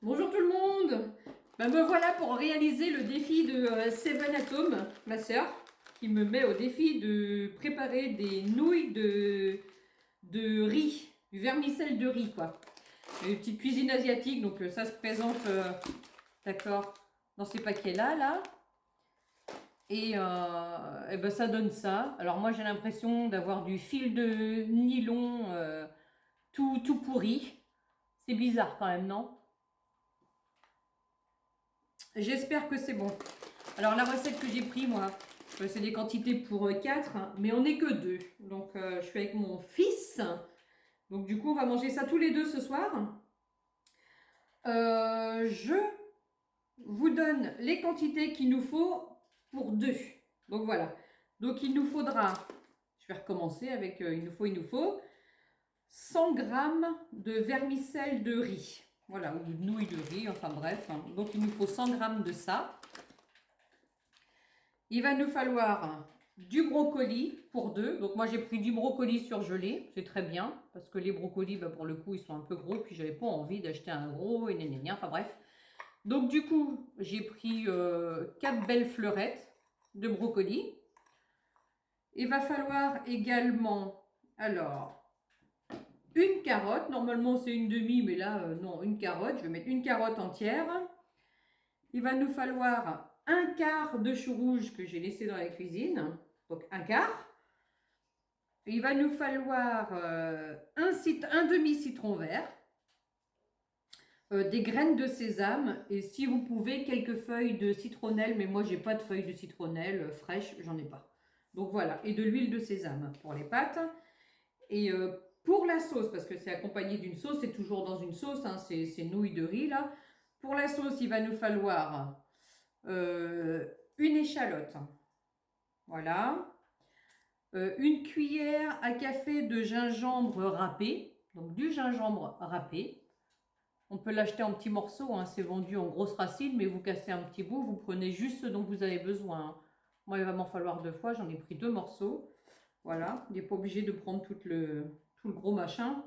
Bonjour tout le monde. Me voilà pour réaliser le défi de Seven Atom, ma sœur, qui me met au défi de préparer des nouilles de riz, du vermicelle de riz, quoi. Une petite cuisine asiatique, donc ça se présente, d'accord, dans ces paquets-là, là. Et ben ça donne ça. Alors moi j'ai l'impression d'avoir du fil de nylon tout pourri. C'est bizarre quand même, non? J'espère que c'est bon. Alors la recette que j'ai pris moi, c'est des quantités pour 4, mais on n'est que 2. Donc je suis avec mon fils. Donc du coup on va manger ça tous les deux ce soir. Je vous donne les quantités qu'il nous faut pour 2. Donc voilà. Donc il nous faudra, je vais recommencer avec il nous faut 100 g de vermicelle de riz. Voilà, ou de nouilles de riz, enfin bref. Donc il nous faut 100 g de ça. Il va nous falloir du brocoli pour 2. Donc moi j'ai pris du brocoli surgelé, c'est très bien. Parce que les brocolis, pour le coup, ils sont un peu gros. Puis j'avais pas envie d'acheter un gros et nénénia. Enfin bref. Donc du coup, j'ai pris 4 belles fleurettes de brocoli. Il va falloir également, alors, une carotte. Normalement c'est une demi, mais là, non, une carotte. Je vais mettre une carotte entière. Il va nous falloir un quart de chou rouge que j'ai laissé dans la cuisine. Donc un quart. Il va nous falloir un demi-citron vert. Des graines de sésame. Et si vous pouvez, quelques feuilles de citronnelle. Mais moi, j'ai pas de feuilles de citronnelle fraîches. J'en ai pas. Donc voilà. Et de l'huile de sésame pour les pâtes. Et pour la sauce, parce que c'est accompagné d'une sauce. C'est toujours dans une sauce. Hein, c'est nouilles de riz là. Pour la sauce, il va nous falloir une échalote, voilà, une cuillère à café de gingembre râpé, donc du gingembre râpé. On peut l'acheter en petits morceaux, hein, c'est vendu en grosses racines, mais vous cassez un petit bout, vous prenez juste ce dont vous avez besoin. Hein. Moi, il va m'en falloir 2 fois, j'en ai pris 2 morceaux. Voilà, il n'est pas obligé de prendre tout le gros machin.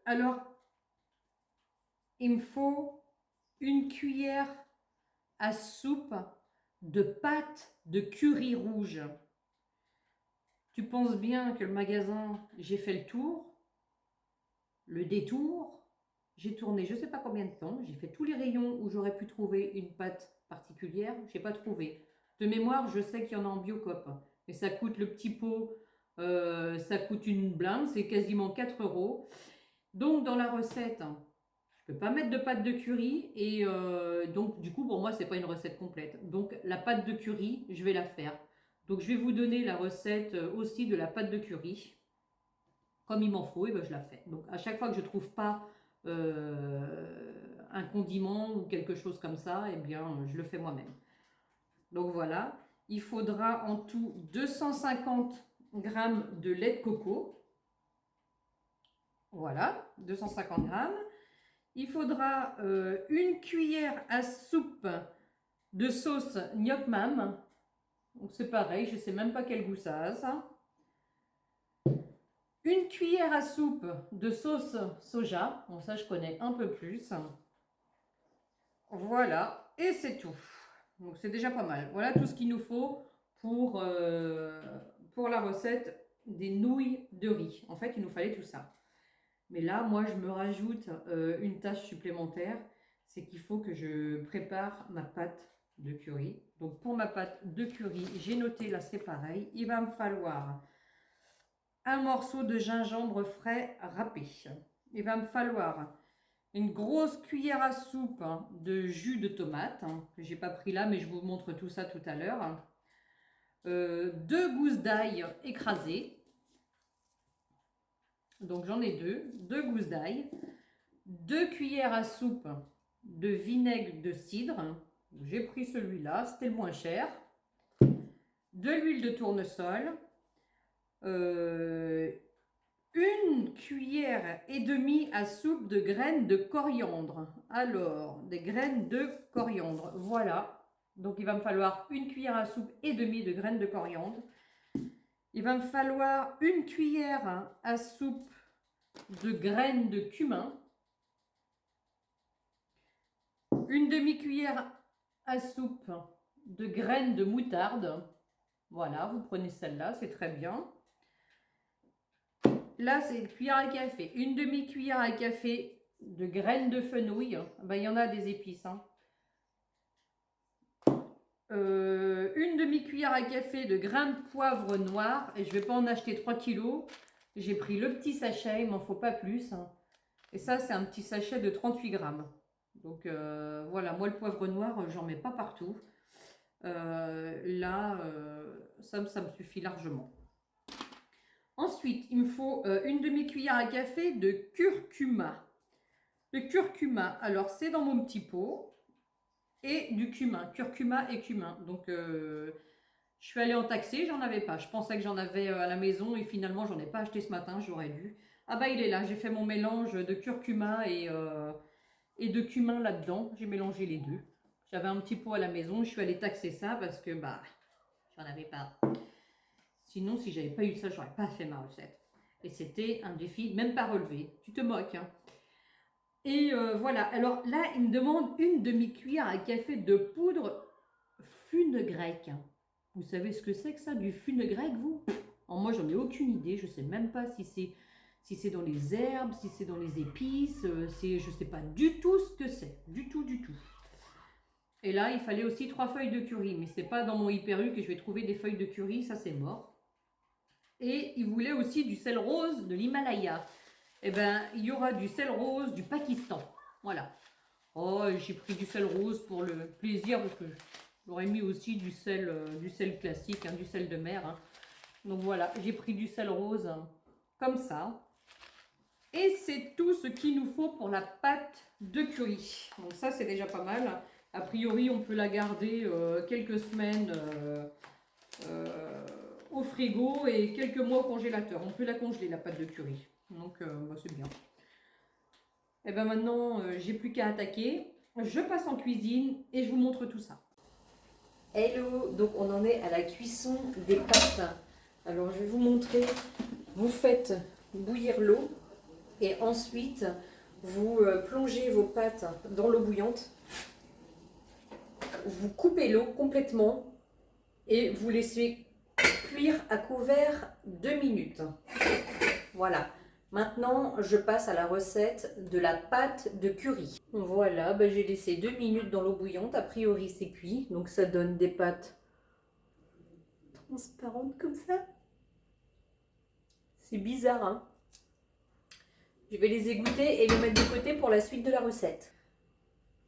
Alors, il me faut une cuillère à soupe de pâte de curry rouge. Tu penses bien que le magasin, j'ai fait le tour, le détour, j'ai tourné je ne sais pas combien de temps, j'ai fait tous les rayons où j'aurais pu trouver une pâte particulière, je n'ai pas trouvé. De mémoire, je sais qu'il y en a en Biocop, mais ça coûte le petit pot, ça coûte une blinde, c'est quasiment 4 €. Donc dans la recette, je ne peux pas mettre de pâte de curry et donc du coup pour moi c'est pas une recette complète. Donc la pâte de curry, je vais la faire. Donc je vais vous donner la recette aussi de la pâte de curry. Comme il m'en faut, et ben je la fais. Donc à chaque fois que je ne trouve pas un condiment ou quelque chose comme ça, eh bien je le fais moi-même. Donc voilà, il faudra en tout 250 g de lait de coco. Voilà, 250 g. Il faudra une cuillère à soupe de sauce gnoc mam. Donc c'est pareil, je ne sais même pas quel goût ça a, ça. Une cuillère à soupe de sauce soja. Bon, ça je connais un peu plus. Voilà, et c'est tout. Donc c'est déjà pas mal. Voilà tout ce qu'il nous faut pour la recette des nouilles de riz. En fait, il nous fallait tout ça. Mais là, moi, je me rajoute une tâche supplémentaire, c'est qu'il faut que je prépare ma pâte de curry. Donc pour ma pâte de curry, j'ai noté là, c'est pareil. Il va me falloir un morceau de gingembre frais râpé. Il va me falloir une grosse cuillère à soupe de jus de tomate, que j'ai pas pris là, mais je vous montre tout ça tout à l'heure. 2 gousses d'ail écrasées. Donc j'en ai 2. 2 gousses d'ail. 2 cuillères à soupe de vinaigre de cidre. J'ai pris celui-là, c'était le moins cher. De l'huile de tournesol. Une cuillère et demie à soupe de graines de coriandre. Alors, des graines de coriandre, voilà. Donc il va me falloir une cuillère à soupe et demie de graines de coriandre. Il va me falloir une cuillère à soupe de graines de cumin. une demi-cuillère à soupe de graines de moutarde. Voilà, vous prenez celle-là, c'est très bien. Là, c'est une cuillère à café. Une demi-cuillère à café de graines de fenouil. Ben, il y en a des épices. Hein. Une demi-cuillère à café de grains de poivre noir. Et je ne vais pas en acheter 3 kilos. J'ai pris le petit sachet, il m'en faut pas plus. Hein. Et ça, c'est un petit sachet de 38 grammes. Donc voilà, moi le poivre noir, j'en mets pas partout. Là, ça me suffit largement. Ensuite, il me faut une demi-cuillère à café de curcuma. Le curcuma, alors c'est dans mon petit pot. Et du cumin, curcuma et cumin. Donc, je suis allée en taxer, j'en avais pas. Je pensais que j'en avais à la maison et finalement, j'en ai pas acheté ce matin, j'aurais dû. Ah bah, il est là, j'ai fait mon mélange de curcuma et de cumin là-dedans. J'ai mélangé les deux. J'avais un petit pot à la maison, je suis allée taxer ça parce que, bah, j'en avais pas. Sinon, si j'avais pas eu ça, j'aurais pas fait ma recette. Et c'était un défi, même pas relevé. Tu te moques, hein. Et voilà, alors là, il me demande une demi-cuillère à café de poudre fenugrec. Vous savez ce que c'est que ça, du fenugrec, vous? Alors moi, j'en ai aucune idée, je ne sais même pas si c'est dans les herbes, si c'est dans les épices, je ne sais pas du tout ce que c'est, du tout, du tout. Et là, il fallait aussi 3 feuilles de curry, mais ce n'est pas dans mon Hyper U que je vais trouver des feuilles de curry, ça c'est mort. Et il voulait aussi du sel rose de l'Himalaya. Eh bien, il y aura du sel rose du Pakistan. Voilà. Oh, j'ai pris du sel rose pour le plaisir, parce que j'aurais mis aussi du sel classique, hein, du sel de mer. Hein. Donc voilà, j'ai pris du sel rose hein, comme ça. Et c'est tout ce qu'il nous faut pour la pâte de curry. Donc ça, c'est déjà pas mal. A priori, on peut la garder quelques semaines au frigo et quelques mois au congélateur. On peut la congeler, la pâte de curry. Donc, bah, c'est bien. Et bien maintenant, j'ai plus qu'à attaquer. Je passe en cuisine et je vous montre tout ça. Hello, donc on en est à la cuisson des pâtes. Alors, je vais vous montrer. Vous faites bouillir l'eau et ensuite, vous plongez vos pâtes dans l'eau bouillante. Vous coupez l'eau complètement et vous laissez cuire à couvert 2 minutes. Voilà. Maintenant, je passe à la recette de la pâte de curry. Voilà, ben j'ai laissé 2 minutes dans l'eau bouillante. A priori, c'est cuit. Donc, ça donne des pâtes transparentes comme ça. C'est bizarre, hein? Je vais les égoutter et les mettre de côté pour la suite de la recette.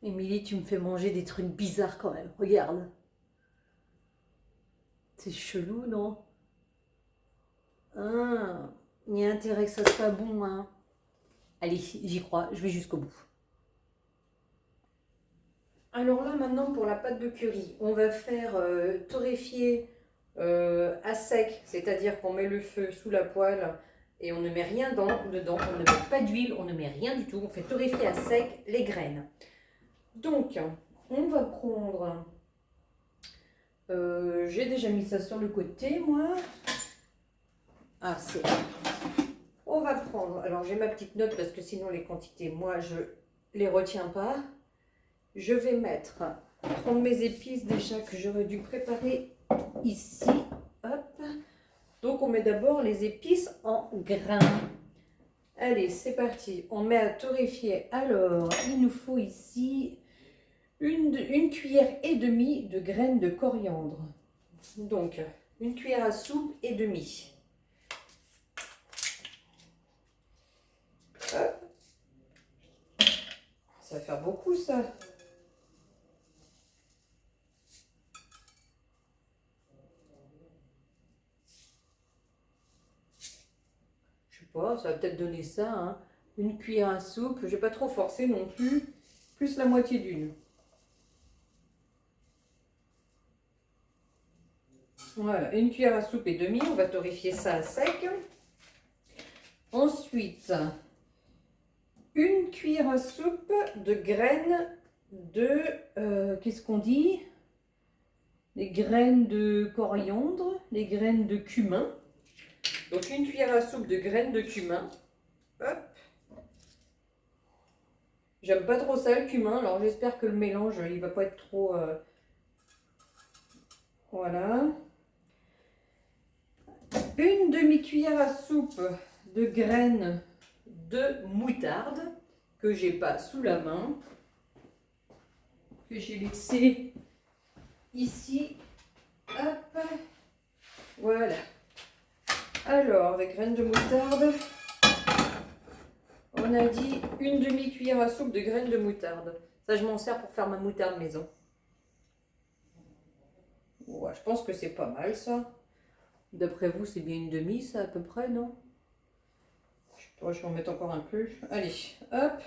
Émilie, tu me fais manger des trucs bizarres quand même. Regarde. C'est chelou, non? Ah, il y a intérêt que ça soit bon, hein. Allez, j'y crois, je vais jusqu'au bout. Alors là, maintenant, pour la pâte de curry, on va faire torréfier à sec, c'est-à-dire qu'on met le feu sous la poêle et on ne met rien dedans, on ne met pas d'huile, on ne met rien du tout, on fait torréfier à sec les graines. Donc, on va prendre, j'ai déjà mis ça sur le côté, moi. Ah, c'est là. On va prendre, alors j'ai ma petite note parce que sinon les quantités, moi, je les retiens pas. Je vais prendre mes épices déjà que j'aurais dû préparer ici. Hop. Donc on met d'abord les épices en grains. Allez, c'est parti. On met à torréfier. Alors, il nous faut ici une cuillère et demie de graines de coriandre. Donc, une cuillère à soupe et demie. Hop. Ça va faire beaucoup, ça. Je sais pas, ça va peut-être donner ça, hein. Une cuillère à soupe. Je ne vais pas trop forcer non plus. Plus la moitié d'une. Voilà, une cuillère à soupe et demie. On va torréfier ça à sec. Ensuite, une cuillère à soupe de graines de... qu'est-ce qu'on dit? Les graines de coriandre, les graines de cumin. Donc, une cuillère à soupe de graines de cumin. Hop. J'aime pas trop ça le cumin, alors j'espère que le mélange il va pas être trop... Voilà. Une demi-cuillère à soupe de graines de moutarde que j'ai pas sous la main, que j'ai laissé ici. Hop. Voilà. Alors, les graines de moutarde, on a dit une demi-cuillère à soupe de graines de moutarde. Ça, je m'en sers pour faire ma moutarde maison. Ouais, je pense que c'est pas mal ça. D'après vous, c'est bien une demi, ça à peu près, non? Je sais pas, je vais en mettre encore un peu. Allez, hop.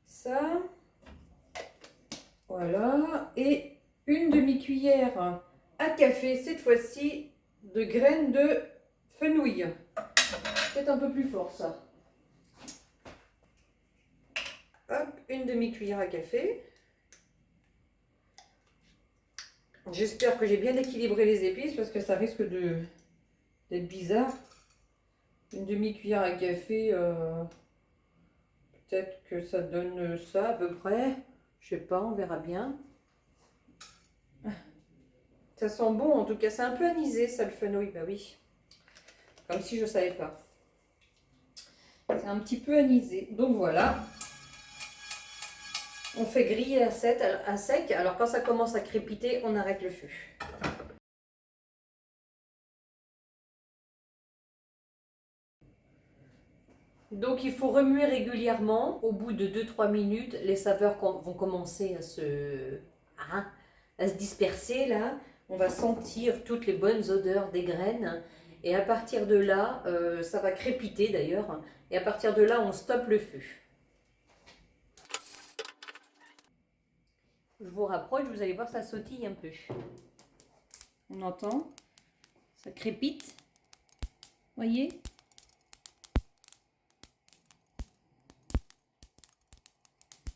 Ça. Voilà. Et une demi-cuillère à café, cette fois-ci, de graines de fenouil. Peut-être un peu plus fort, ça. Hop, une demi-cuillère à café. J'espère que j'ai bien équilibré les épices parce que ça risque d'être bizarre. Une demi-cuillère à café, peut-être que ça donne ça à peu près. Je sais pas, on verra bien. Ça sent bon, en tout cas, c'est un peu anisé ça le fenouil, bah oui. Comme si je savais pas. C'est un petit peu anisé. Donc voilà. On fait griller à sec. Alors quand ça commence à crépiter, on arrête le feu. Donc il faut remuer régulièrement. Au bout de 2-3 minutes, les saveurs vont commencer à se disperser là. On va sentir toutes les bonnes odeurs des graines. Et à partir de là, ça va crépiter d'ailleurs. Et à partir de là, on stoppe le feu. Je vous rapproche, vous allez voir, ça sautille un peu. On entend, ça crépite. Voyez?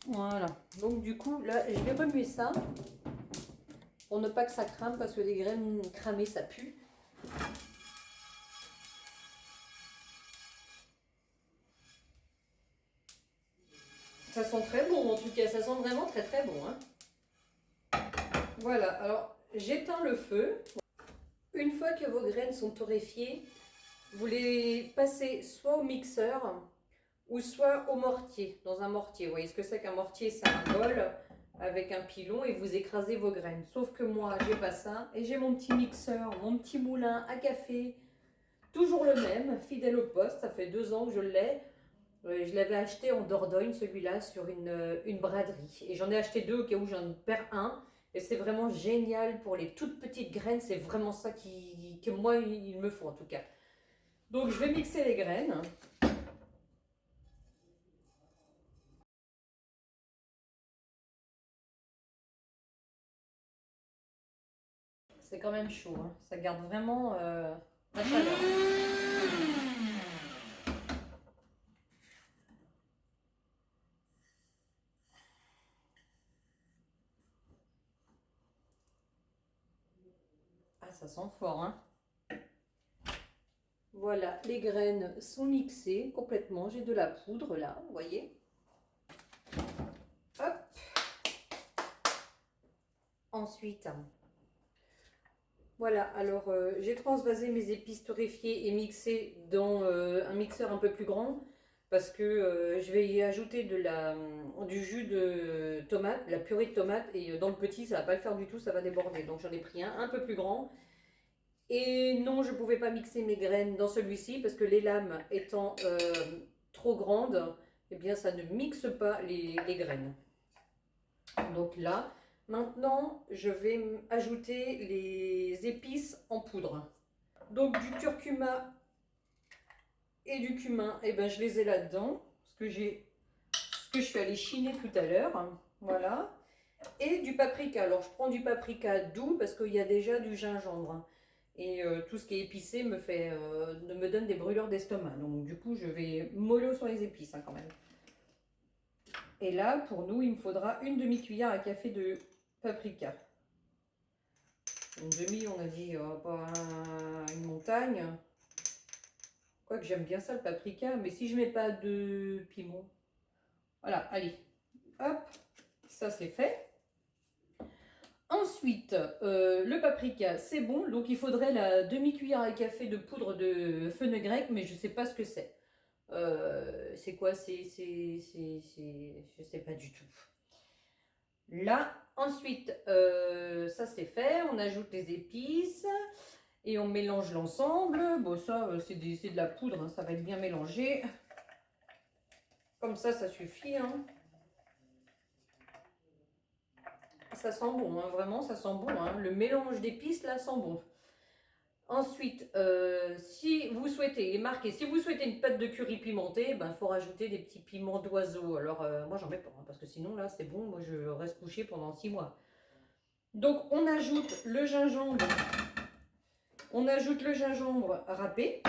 Voilà. Donc du coup, là, je vais remuer ça pour ne pas que ça crame parce que les graines cramées, ça pue. Ça sent très bon, en tout cas, ça sent vraiment très très bon. Hein. Voilà, alors j'éteins le feu. Une fois que vos graines sont torréfiées, vous les passez soit au mixeur ou soit au mortier, dans un mortier. Vous voyez ce que c'est qu'un mortier? C'est un bol avec un pilon et vous écrasez vos graines. Sauf que moi, j'ai pas ça et j'ai mon petit mixeur, mon petit moulin à café, toujours le même, fidèle au poste. Ça fait 2 ans que je l'ai. Je l'avais acheté en Dordogne, celui-là, sur une braderie. Et j'en ai acheté 2 au cas où j'en perds un. Et c'est vraiment génial pour les toutes petites graines. C'est vraiment ça que moi, il me faut en tout cas. Donc je vais mixer les graines. C'est quand même chaud. Hein. Ça garde vraiment la chaleur. Ah, ça sent fort, hein. Voilà, les graines sont mixées complètement. J'ai de la poudre là, vous voyez. Hop. Ensuite, voilà, alors j'ai transvasé mes épices torréfiées et mixées dans un mixeur un peu plus grand parce que je vais y ajouter du jus de tomate, de la purée de tomate et dans le petit ça va pas le faire du tout, ça va déborder. Donc j'en ai pris un peu plus grand. Et non, je ne pouvais pas mixer mes graines dans celui-ci parce que les lames étant trop grandes, eh bien ça ne mixe pas les graines. Donc là, maintenant, je vais ajouter les épices en poudre. Donc du curcuma et du cumin, eh ben, je les ai là-dedans, ce que je suis allée chiner tout à l'heure. Voilà. Et du paprika. Alors je prends du paprika doux parce qu'il y a déjà du gingembre. Et tout ce qui est épicé me donne des brûlures d'estomac. Donc du coup, je vais mollo sur les épices hein, quand même. Et là, pour nous, il me faudra une demi-cuillère à café de paprika. Une demi, on a dit, pas une montagne. Quoique j'aime bien ça, le paprika. Mais si je mets pas de piment. Voilà, allez. Hop, ça c'est fait. Ensuite, le paprika, c'est bon. Donc, il faudrait la demi-cuillère à café de poudre de fenugrec, mais je ne sais pas ce que c'est. C'est quoi? Je sais pas du tout. Là, ensuite, ça c'est fait. On ajoute les épices et on mélange l'ensemble. Bon, ça, c'est de la poudre, hein, ça va être bien mélangé. Comme ça suffit. Hein. Ça sent bon, hein, vraiment, ça sent bon. Hein. Le mélange d'épices, là, sent bon. Ensuite, si vous souhaitez, marquez, si vous souhaitez une pâte de curry pimentée, il faut rajouter des petits piments d'oiseau. Alors, moi, j'en mets pas, hein, parce que sinon, là, c'est bon. Moi, je reste couchée pendant 6 mois. Donc, on ajoute le gingembre. On ajoute le gingembre râpé.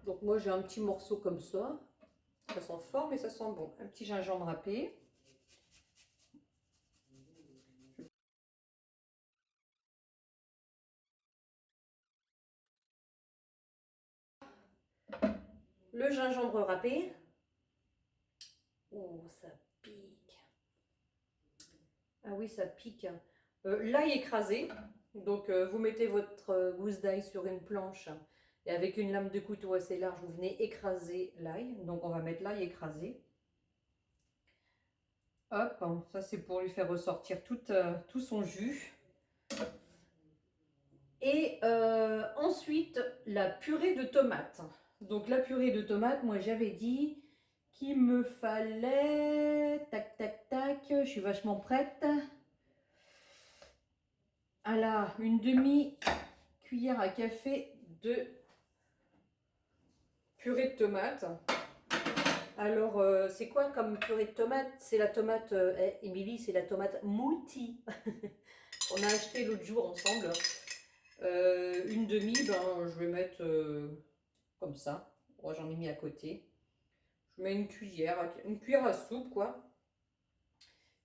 Donc, moi, j'ai un petit morceau comme ça. Ça sent fort, mais ça sent bon. Un petit gingembre râpé. Le gingembre râpé. Oh, ça pique. Ah oui, ça pique. L'ail écrasé. Donc, vous mettez votre gousse d'ail sur une planche et avec une lame de couteau assez large, vous venez écraser l'ail. Donc, on va mettre l'ail écrasé. Hop, ça c'est pour lui faire ressortir tout son jus. Et ensuite, la purée de tomates. Donc, la purée de tomates, moi j'avais dit qu'il me fallait... Tac, tac, tac, je suis vachement prête. Voilà, une demi-cuillère à café de purée de tomates. Alors, c'est quoi comme purée de tomates? C'est la tomate, Émilie, c'est la tomate multi. On a acheté l'autre jour ensemble. Une demi, je vais mettre comme ça. Oh, j'en ai mis à côté. Je mets une cuillère à soupe, quoi.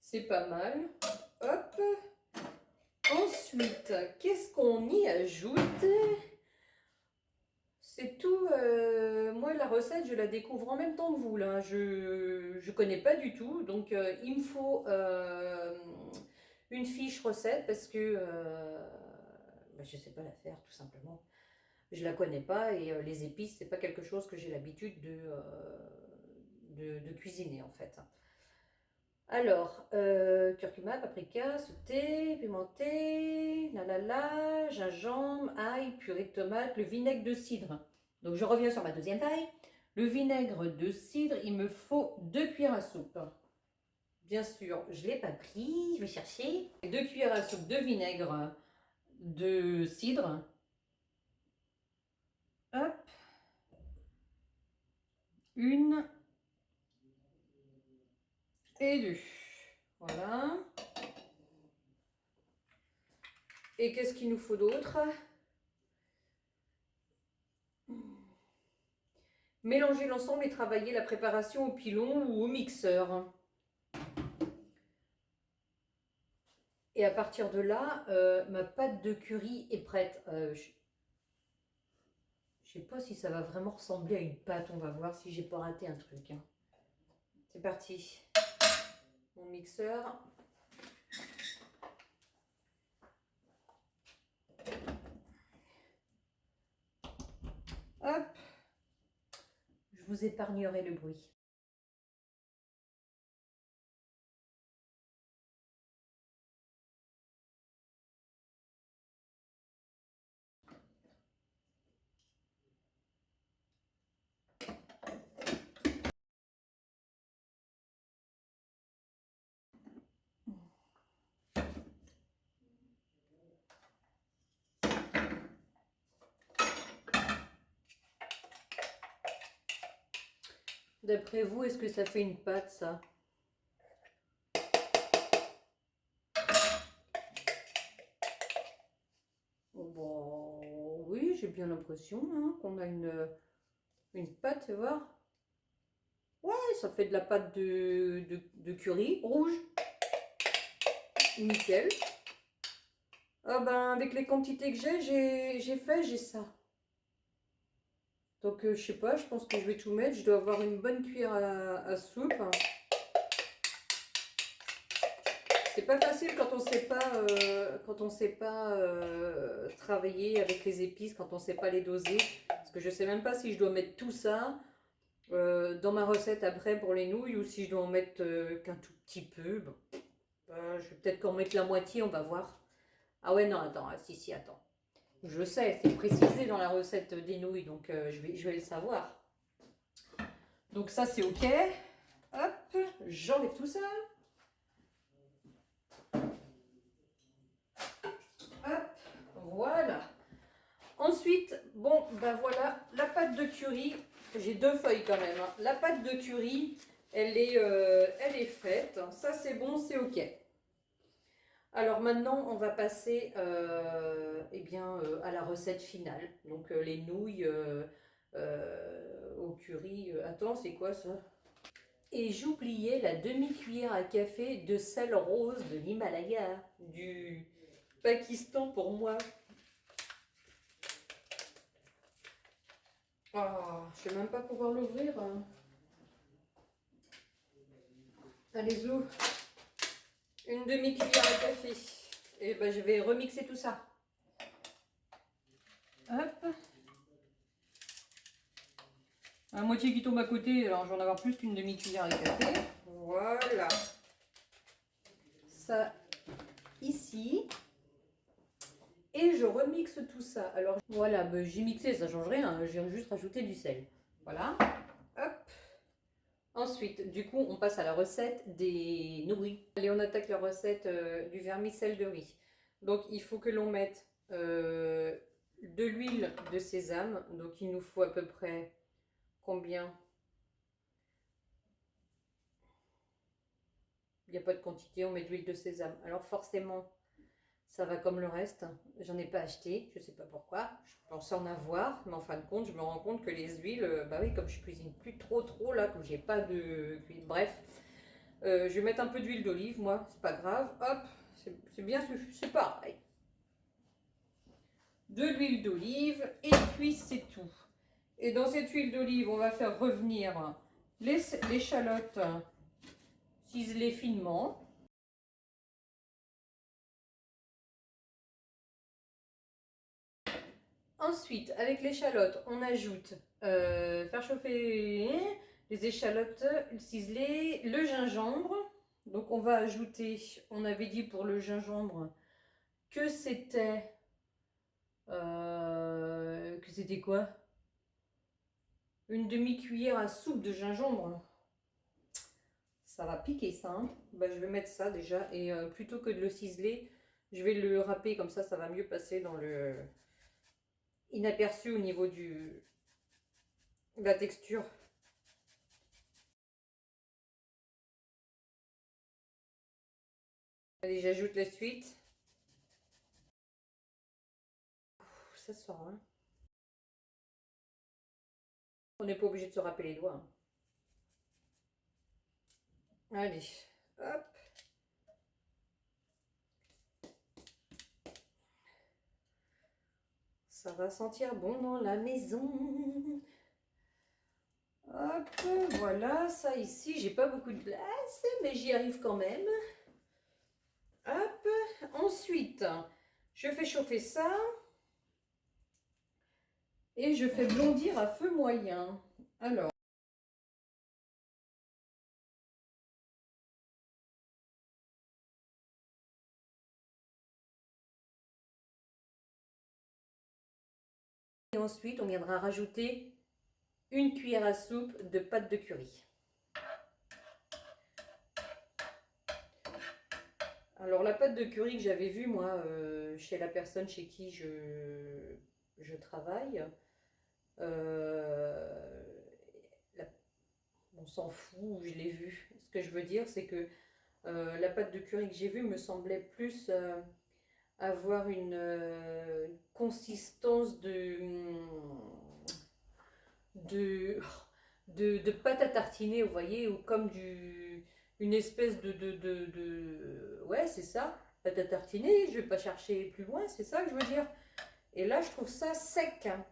C'est pas mal. Hop. Ensuite, qu'est-ce qu'on y ajoute? C'est tout. Moi, la recette, je la découvre en même temps que vous. Là. Je ne connais pas du tout. Donc, il me faut une fiche recette parce que je ne sais pas la faire, tout simplement. Je ne la connais pas et les épices, c'est pas quelque chose que j'ai l'habitude de cuisiner, en fait. Alors, curcuma, paprika, sauté, pimenté, gingembre, ail, purée de tomate, le vinaigre de cidre. Donc, je reviens sur ma deuxième feuille. Le vinaigre de cidre, il me faut 2 cuillères à soupe. Bien sûr, je ne l'ai pas pris, je vais chercher. 2 cuillères à soupe de vinaigre de cidre. Hop. Une et 2. Voilà. Et qu'est-ce qu'il nous faut d'autre? Mélanger l'ensemble et travailler la préparation au pilon ou au mixeur. Et à partir de là, ma pâte de curry est prête. Je sais pas si ça va vraiment ressembler à une pâte. On va voir si j'ai pas raté un truc. Hein. C'est parti. Mon mixeur. Hop. Je vous épargnerai le bruit. D'après vous, est-ce que ça fait une pâte, ça? Bon, oui, j'ai bien l'impression hein, qu'on a une pâte, tu vois. Ouais, ça fait de la pâte de curry rouge. Nickel. Ah avec les quantités que j'ai ça. Donc, je sais pas, je pense que je vais tout mettre. Je dois avoir une bonne cuillère à soupe. C'est pas facile quand on sait pas, travailler avec les épices, quand on sait pas les doser. Parce que je sais même pas si je dois mettre tout ça dans ma recette après pour les nouilles ou si je dois en mettre qu'un tout petit peu. Bon. Je vais peut-être qu'en mettre la moitié, on va voir. Ah ouais, non, attends, si, attends. Je sais, c'est précisé dans la recette des nouilles, donc je vais le savoir. Donc ça, c'est ok. Hop, j'enlève tout ça. Hop, voilà. Ensuite, bon, ben voilà, la pâte de curry. J'ai 2 feuilles quand même. Hein. La pâte de curry, elle est faite. Ça, c'est bon, c'est ok. Alors maintenant, on va passer à la recette finale. Donc les nouilles au curry. Attends, c'est quoi ça? Et j'oubliais la demi-cuillère à café de sel rose de l'Himalaya, du Pakistan pour moi. Ah, je vais même pas pouvoir l'ouvrir. Hein. Allez, ouvre. Une demi-cuillère à café. Et ben je vais remixer tout ça. Hop. La moitié qui tombe à côté, alors je vais en avoir plus qu'une demi-cuillère à café. Voilà. Ça ici. Et je remixe tout ça. Alors voilà, ben, j'ai mixé, ça change rien. J'ai juste rajouté du sel. Voilà. Hop. Ensuite, du coup, on passe à la recette des nouilles. Allez, on attaque la recette du vermicelle de riz. Donc, il faut que l'on mette de l'huile de sésame. Donc, il nous faut à peu près combien? Il n'y a pas de quantité, on met de l'huile de sésame. Alors, forcément, ça va comme le reste. J'en ai pas acheté, je sais pas pourquoi. Je pensais en avoir, mais en fin de compte, je me rends compte que les huiles, bah oui, comme je cuisine plus trop là, comme j'ai pas de cuisine, bref. Je vais mettre un peu d'huile d'olive, moi, c'est pas grave. Hop, c'est bien, c'est pareil. De l'huile d'olive, et puis c'est tout. Et dans cette huile d'olive, on va faire revenir les échalotes ciselées finement. Ensuite, avec l'échalote, on ajoute, faire chauffer les échalotes ciselées, le gingembre. Donc on va ajouter, on avait dit pour le gingembre que c'était quoi? Une demi-cuillère à soupe de gingembre. Ça va piquer ça. Hein. Bah, je vais mettre ça déjà. Et plutôt que de le ciseler, je vais le râper comme ça va mieux passer dans le inaperçu au niveau de la texture. Allez, j'ajoute la suite. Ça sort, hein. On n'est pas obligé de se râper les doigts. Hein. Allez, hop. Ça va sentir bon dans la maison. Hop, voilà, ça ici, j'ai pas beaucoup de place, mais j'y arrive quand même. Hop, ensuite, je fais chauffer ça. Et je fais blondir à feu moyen. Alors, et ensuite, on viendra rajouter une cuillère à soupe de pâte de curry. Alors, la pâte de curry que j'avais vue, moi, chez la personne chez qui je travaille, on s'en fout, je l'ai vue. Ce que je veux dire, c'est que la pâte de curry que j'ai vue me semblait plus avoir une consistance de pâte à tartiner, vous voyez, ou comme une espèce ouais, c'est ça, pâte à tartiner, je vais pas chercher plus loin, c'est ça que je veux dire. Et là, je trouve ça sec. Hein.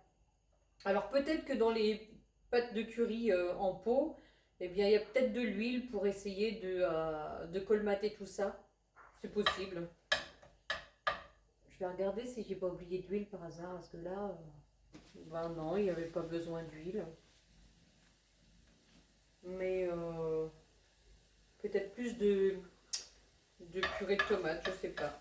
Alors peut-être que dans les pâtes de curry en pot, eh bien, il y a peut-être de l'huile pour essayer de colmater tout ça. C'est possible. Je vais regarder si j'ai pas oublié d'huile par hasard, parce que là, ben non, il n'y avait pas besoin d'huile. Mais peut-être plus de purée de tomates, je sais pas.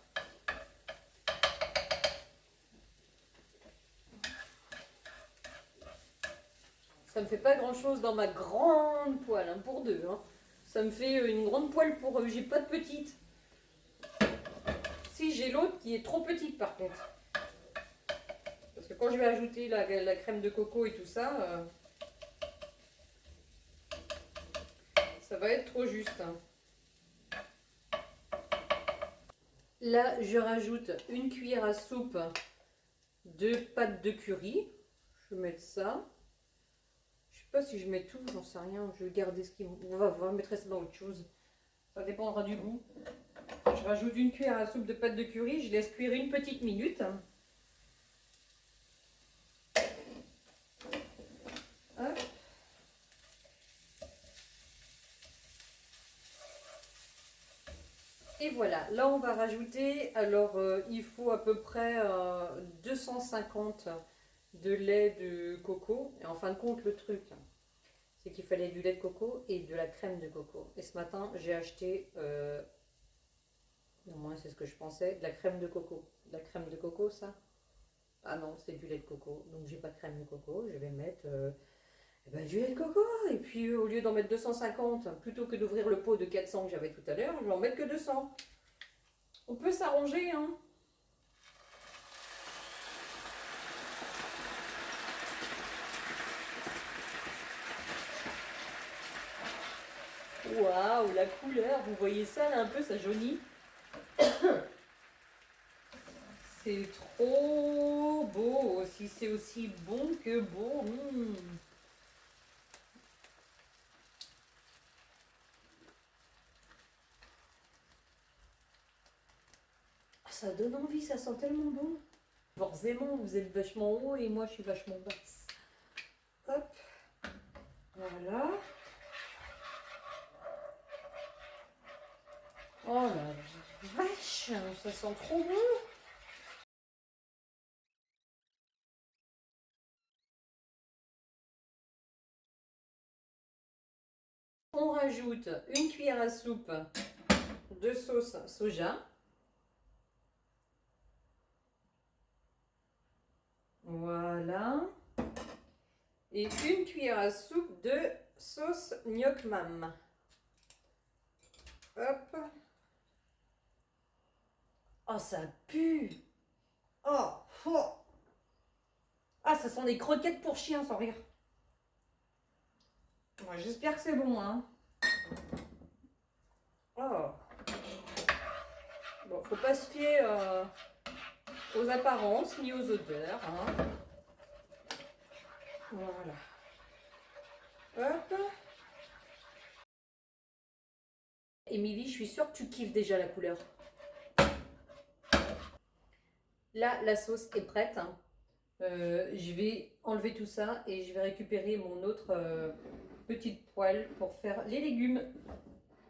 Ça me fait pas grand chose dans ma grande poêle, hein, pour deux. Hein. Ça me fait une grande poêle pour... j'ai pas de petite. Si, j'ai l'autre qui est trop petite par contre. Parce que quand je vais ajouter la crème de coco et tout ça, ça va être trop juste. Hein. Là, je rajoute une cuillère à soupe de pâte de curry. Je vais mettre ça. Je sais pas si je mets tout, j'en sais rien. Je vais garder ce qui... On va voir, je mettrai ça dans autre chose. Ça dépendra du goût. Je rajoute une cuillère à soupe de pâte de curry. Je laisse cuire une petite minute. Hop. Et voilà, là on va rajouter, alors il faut à peu près 250 de lait de coco. Et en fin de compte, le truc, c'est qu'il fallait du lait de coco et de la crème de coco. Et ce matin, j'ai acheté, au moins c'est ce que je pensais, de la crème de coco. De la crème de coco, ça? Ah non, c'est du lait de coco. Donc j'ai pas de crème de coco, je vais mettre du lait de coco. Et puis au lieu d'en mettre 250, plutôt que d'ouvrir le pot de 400 que j'avais tout à l'heure, je vais en mettre que 200. On peut s'arranger, hein. Waouh, la couleur, vous voyez ça là un peu, ça jaunit. C'est trop beau, si c'est aussi bon que beau. Ça donne envie, ça sent tellement bon. Forcément, vous êtes vachement haut et moi je suis vachement basse. Hop, voilà. Oh la vache, ça sent trop bon. On rajoute une cuillère à soupe de sauce soja. Voilà. Et une cuillère à soupe de sauce gnoc mam. Hop. Oh, ça pue. Oh, oh. Ah, ça sent des croquettes pour chiens, sans rire. Ouais, j'espère que c'est bon, hein. Oh. Bon, faut pas se fier aux apparences ni aux odeurs, hein. Voilà. Hop. Émilie, je suis sûre que tu kiffes déjà la couleur. Là, la sauce est prête. Hein. Je vais enlever tout ça et je vais récupérer mon autre petite poêle pour faire les légumes.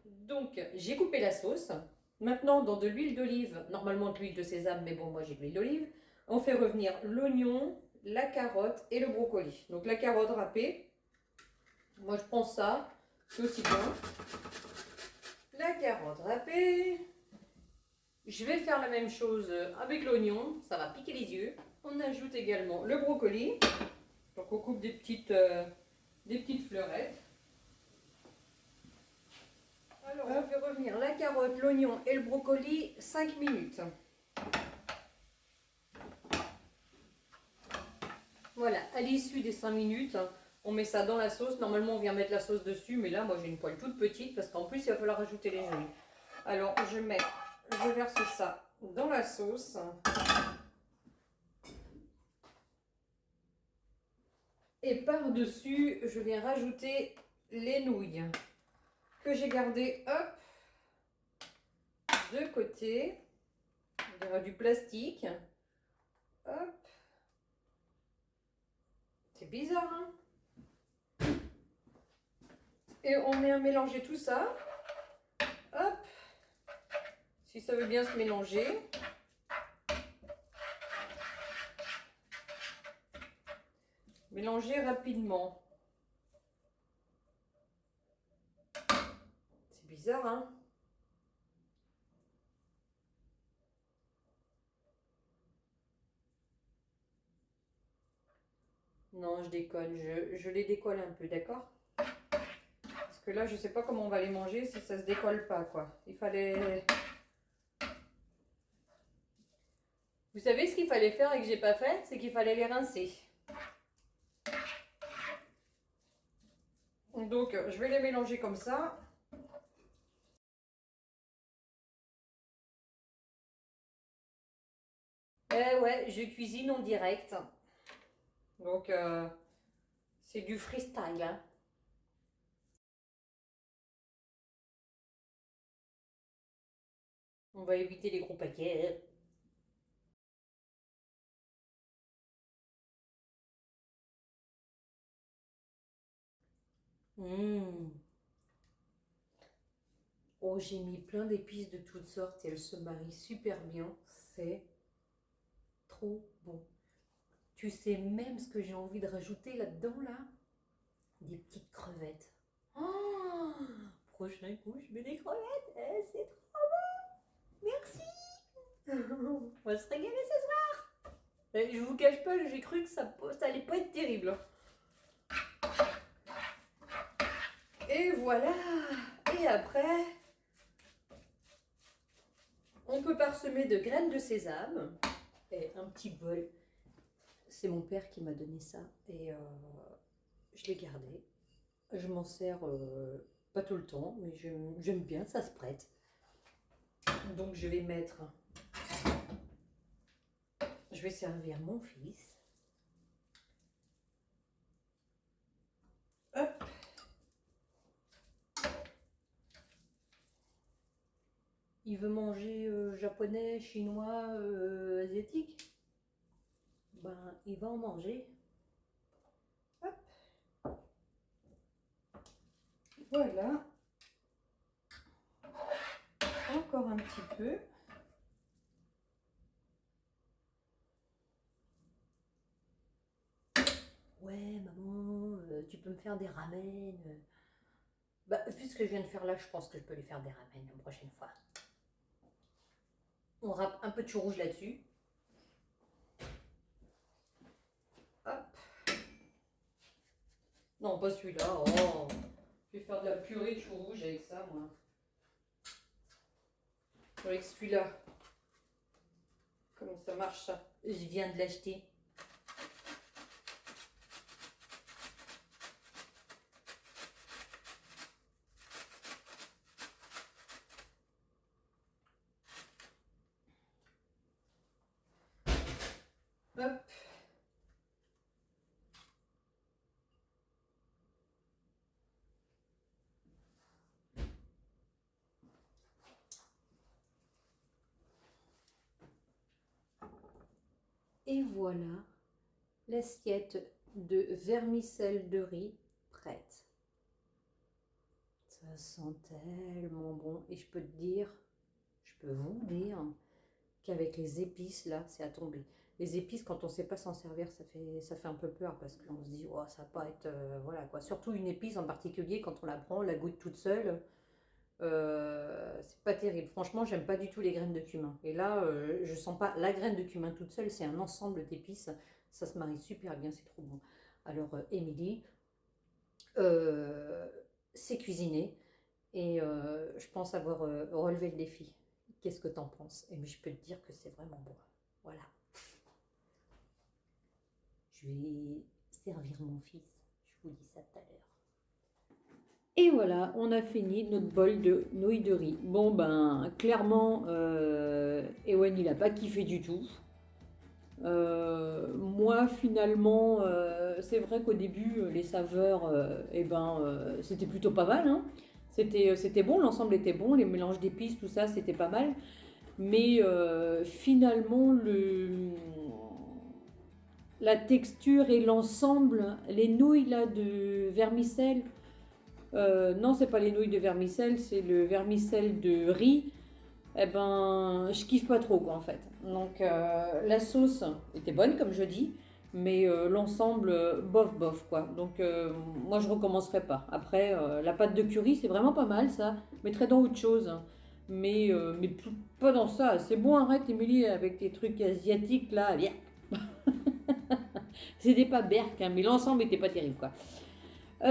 Donc, j'ai coupé la sauce. Maintenant, dans de l'huile d'olive, normalement de l'huile de sésame, mais bon, moi j'ai de l'huile d'olive, on fait revenir l'oignon, la carotte et le brocoli. Donc la carotte râpée, moi je prends ça, c'est aussi bon. La carotte râpée. Je vais faire la même chose avec l'oignon, ça va piquer les yeux. On ajoute également le brocoli. Donc on coupe des petites fleurettes. Alors on fait revenir la carotte, l'oignon et le brocoli 5 minutes. Voilà, à l'issue des 5 minutes, on met ça dans la sauce. Normalement on vient mettre la sauce dessus, mais là moi j'ai une poêle toute petite parce qu'en plus il va falloir rajouter les olives. Alors je verse ça dans la sauce. Et par-dessus, je viens rajouter les nouilles que j'ai gardées, hop, de côté. Il y aura du plastique. Hop. C'est bizarre, hein? Et on vient mélanger tout ça. Hop. si ça veut bien se mélanger. Mélanger rapidement. C'est bizarre, hein? Non, je décolle. Je les décolle un peu, d'accord? Parce que là, je sais pas comment on va les manger si ça se décolle pas, quoi. Il fallait... Vous savez ce qu'il fallait faire et que j'ai pas fait? C'est qu'il fallait les rincer. Donc, je vais les mélanger comme ça. Eh ouais, je cuisine en direct. Donc, c'est du freestyle, hein. On va éviter les gros paquets. Mmh. Oh, j'ai mis plein d'épices de toutes sortes et elles se marient super bien. C'est trop bon. Tu sais même ce que j'ai envie de rajouter là-dedans, là? Des petites crevettes. Oh, prochain coup, je mets des crevettes. Eh, c'est trop bon. Merci. On va se régaler ce soir. Et je vous cache pas, j'ai cru que ça allait pas être terrible. Et voilà. Et après, on peut parsemer de graines de sésame et un petit bol. C'est mon père qui m'a donné ça et je l'ai gardé. Je m'en sers pas tout le temps, mais j'aime bien, ça se prête. Donc je vais mettre, je vais servir mon fils. Hop. Il veut manger japonais, chinois, asiatique. Ben, il va en manger. Hop. Voilà. Encore un petit peu. Ouais, maman, tu peux me faire des ramen. Bah, vu ce que je viens de faire là, je pense que je peux lui faire des ramen la prochaine fois. On râpe un peu de chou rouge là-dessus. Hop. Non, pas celui-là. Oh. Je vais faire de la purée de chou rouge avec ça, moi. Avec celui-là. Comment ça marche, ça? Je viens de l'acheter. Hop. Et voilà l'assiette de vermicelle de riz prête. Ça sent tellement bon. Et je peux te dire, je peux vous dire qu'avec les épices, là, c'est à tomber. Les épices, quand on ne sait pas s'en servir, ça fait un peu peur parce qu'on se dit, oh, ça va pas être... voilà quoi. Surtout une épice en particulier, quand on la prend, la goûte toute seule, c'est pas terrible. Franchement, j'aime pas du tout les graines de cumin. Et là, je sens pas la graine de cumin toute seule, c'est un ensemble d'épices. Ça se marie super bien, c'est trop bon. Alors, Émilie, c'est cuisiné et je pense avoir relevé le défi. Qu'est-ce que t'en penses? Et je peux te dire que c'est vraiment bon. Voilà. Je vais servir mon fils. Je vous dis ça tout à l'heure. Et voilà, on a fini notre bol de nouilles de riz. Bon ben, clairement, Ewen il n'a pas kiffé du tout. Moi finalement, c'est vrai qu'au début, les saveurs, c'était plutôt pas mal, hein. C'était bon, l'ensemble était bon, les mélanges d'épices, tout ça, c'était pas mal. Mais finalement, la texture et l'ensemble, les nouilles là de vermicelle, non, c'est pas les nouilles de vermicelle, c'est le vermicelle de riz. eh ben, je kiffe pas trop, quoi, en fait. Donc, la sauce était bonne, comme je dis, mais l'ensemble, bof, bof, quoi. Donc, moi, je recommencerai pas. Après, la pâte de curry, c'est vraiment pas mal, ça. Je mettrais dans autre chose, hein. Mais pas dans ça. C'est bon, arrête, Émilie, avec tes trucs asiatiques, là. Viens. C'était pas berk, hein, mais l'ensemble était pas terrible, quoi.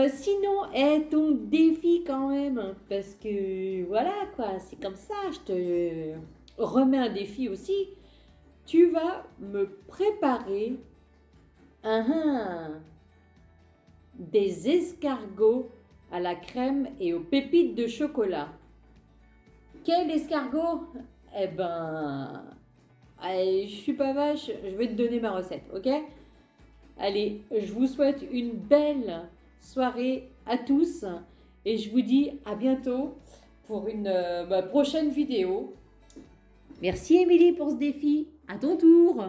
Sinon, ton défi quand même, parce que voilà quoi, c'est comme ça, je te remets un défi aussi. Tu vas me préparer un, des escargots à la crème et aux pépites de chocolat. Quel escargot? Eh ben, allez, je suis pas vache, je vais te donner ma recette, ok? Allez, je vous souhaite une belle soirée à tous et je vous dis à bientôt pour une prochaine vidéo. Merci Émilie pour ce défi. À ton tour.